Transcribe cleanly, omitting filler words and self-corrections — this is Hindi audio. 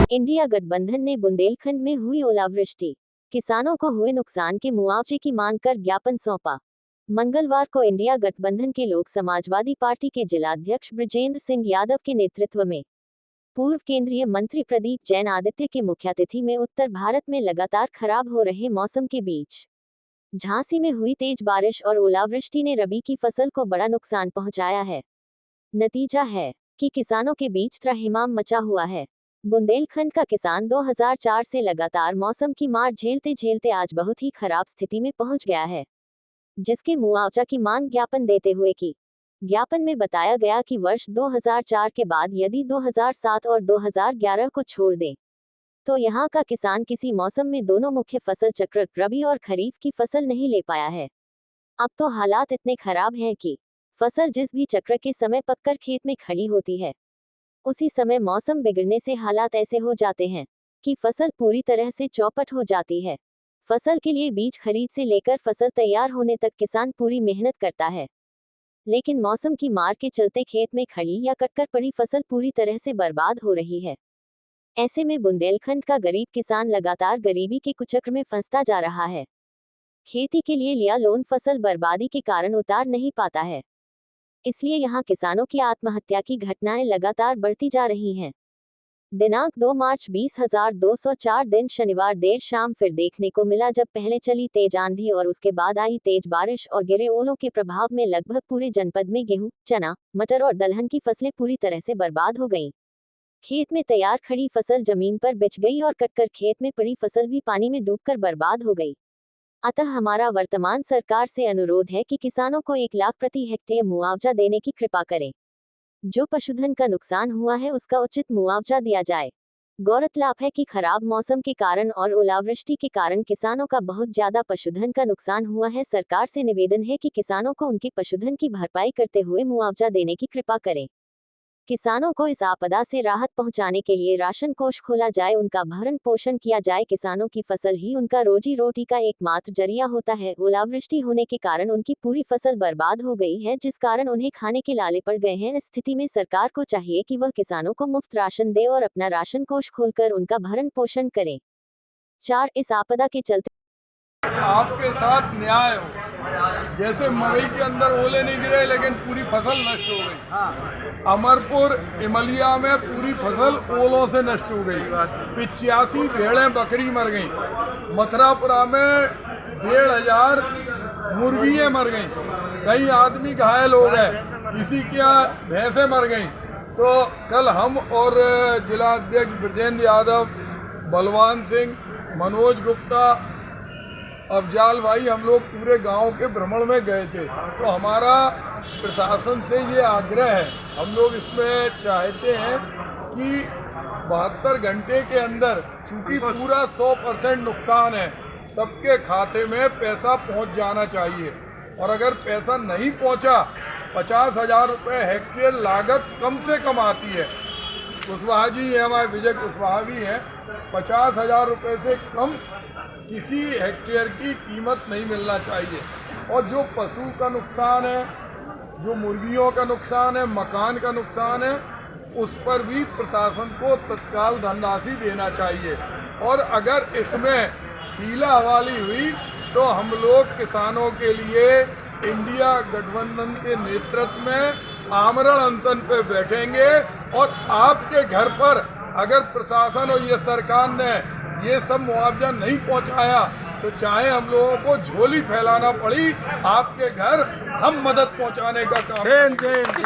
इंडिया गठबंधन ने बुंदेलखंड में हुई ओलावृष्टि, किसानों को हुए नुकसान के मुआवजे की मांग कर ज्ञापन सौंपा। मंगलवार को इंडिया गठबंधन के लोक समाजवादी पार्टी के जिलाध्यक्ष बृजेंद्र सिंह यादव के नेतृत्व में पूर्व केंद्रीय मंत्री प्रदीप जैन आदित्य के मुख्यातिथि में उत्तर भारत में लगातार खराब हो रहे मौसम के बीच झांसी में हुई तेज बारिश और ओलावृष्टि ने रबी की फसल को बड़ा नुकसान पहुंचाया है। नतीजा है कि किसानों के बीच त्राहिमाम मचा हुआ है। बुंदेलखंड का किसान 2004 से लगातार मौसम की मार झेलते झेलते आज बहुत ही खराब स्थिति में पहुंच गया है, जिसके मुआवजा की मांग ज्ञापन देते हुए की। ज्ञापन में बताया गया कि वर्ष 2004 के बाद यदि 2007 और 2011 को छोड़ दें तो यहाँ का किसान किसी मौसम में दोनों मुख्य फसल चक्र रबी और खरीफ की फसल नहीं ले पाया है। अब तो हालात इतने खराब हैं कि फसल जिस भी चक्र के समय पककर खेत में खड़ी होती है, उसी समय मौसम बिगड़ने से हालात ऐसे हो जाते हैं कि फसल पूरी तरह से चौपट हो जाती है। फसल के लिए बीज खरीद से लेकर फसल तैयार होने तक किसान पूरी मेहनत करता है, लेकिन मौसम की मार के चलते खेत में खड़ी या कटकर पड़ी फसल पूरी तरह से बर्बाद हो रही है। ऐसे में बुंदेलखंड का गरीब किसान लगातार गरीबी के कुचक्र में फंसता जा रहा है। खेती के लिए लिया लोन फसल बर्बादी के कारण उतार नहीं पाता है, इसलिए यहाँ किसानों की आत्महत्या की घटनाएं लगातार बढ़ती जा रही हैं। दिनांक 2 मार्च 20,204 दिन शनिवार देर शाम फिर देखने को मिला, जब पहले चली तेज आंधी और उसके बाद आई तेज बारिश और गिरे ओलों के प्रभाव में लगभग पूरे जनपद में गेहूं, चना, मटर और दलहन की फसलें पूरी तरह से बर्बाद हो गईं। खेत में तैयार खड़ी फसल जमीन पर बिछ गई और कटकर खेत में पड़ी फसल भी पानी में डूबकर बर्बाद हो गई। अतः हमारा वर्तमान सरकार से अनुरोध है कि किसानों को 1 लाख प्रति हेक्टेयर मुआवजा देने की कृपा करें। जो पशुधन का नुकसान हुआ है उसका उचित मुआवजा दिया जाए। गौरतलब है कि खराब मौसम के कारण और ओलावृष्टि के कारण किसानों का बहुत ज्यादा पशुधन का नुकसान हुआ है। सरकार से निवेदन है कि किसानों को उनके पशुधन की भरपाई करते हुए मुआवजा देने की कृपा करें। किसानों को इस आपदा से राहत पहुंचाने के लिए राशन कोष खोला जाए, उनका भरण पोषण किया जाए। किसानों की फसल ही उनका रोजी रोटी का एकमात्र जरिया होता है। ओलावृष्टि होने के कारण उनकी पूरी फसल बर्बाद हो गई है, जिस कारण उन्हें खाने के लाले पड़ गए हैं। इस स्थिति में सरकार को चाहिए कि वह किसानों को मुफ्त राशन दे और अपना राशन कोष खोलकर उनका भरण पोषण करें। 4 इस आपदा के चलते आपके साथ न्याय हो। जैसे मई के अंदर ओले नहीं गिरे लेकिन पूरी फसल नष्ट हो गई। अमरपुर इमलिया में पूरी फसल ओलों से नष्ट हो गई। 85 भेड़ें बकरी मर गई। मथुरापुरा में 1,500 मुर्गियाँ मर गई। कई आदमी घायल हो गए, किसी क्या भैंसें मर गई। तो कल हम और जिलाध्यक्ष बृजेंद्र यादव, बलवान सिंह, मनोज गुप्ता, अफजाल भाई, हम लोग पूरे गांव के भ्रमण में गए थे। तो हमारा प्रशासन से ये आग्रह है, हम लोग इसमें चाहते हैं कि 72 घंटे के अंदर, चूँकि पूरा 100% नुकसान है, सबके खाते में पैसा पहुंच जाना चाहिए। और अगर पैसा नहीं पहुंचा, 50,000 रुपये हेक्टेयर लागत कम से कम आती है। कुशवाहा जी है, हमारे विजय कुशवाहा भी हैं। 50,000 रुपये से कम किसी हेक्टेयर की कीमत नहीं मिलना चाहिए। और जो पशु का नुकसान है, जो मुर्गियों का नुकसान है, मकान का नुकसान है, उस पर भी प्रशासन को तत्काल धनराशि देना चाहिए। और अगर इसमें हीला हवाली हुई तो हम लोग किसानों के लिए इंडिया गठबंधन के नेतृत्व में आमरण अनशन पे बैठेंगे। और आपके घर पर अगर प्रशासन और ये सरकार ने ये सब मुआवजा नहीं पहुंचाया तो चाहे हम लोगों को झोली फैलाना पड़ी, आपके घर हम मदद पहुंचाने का काम नहीं चलेगी।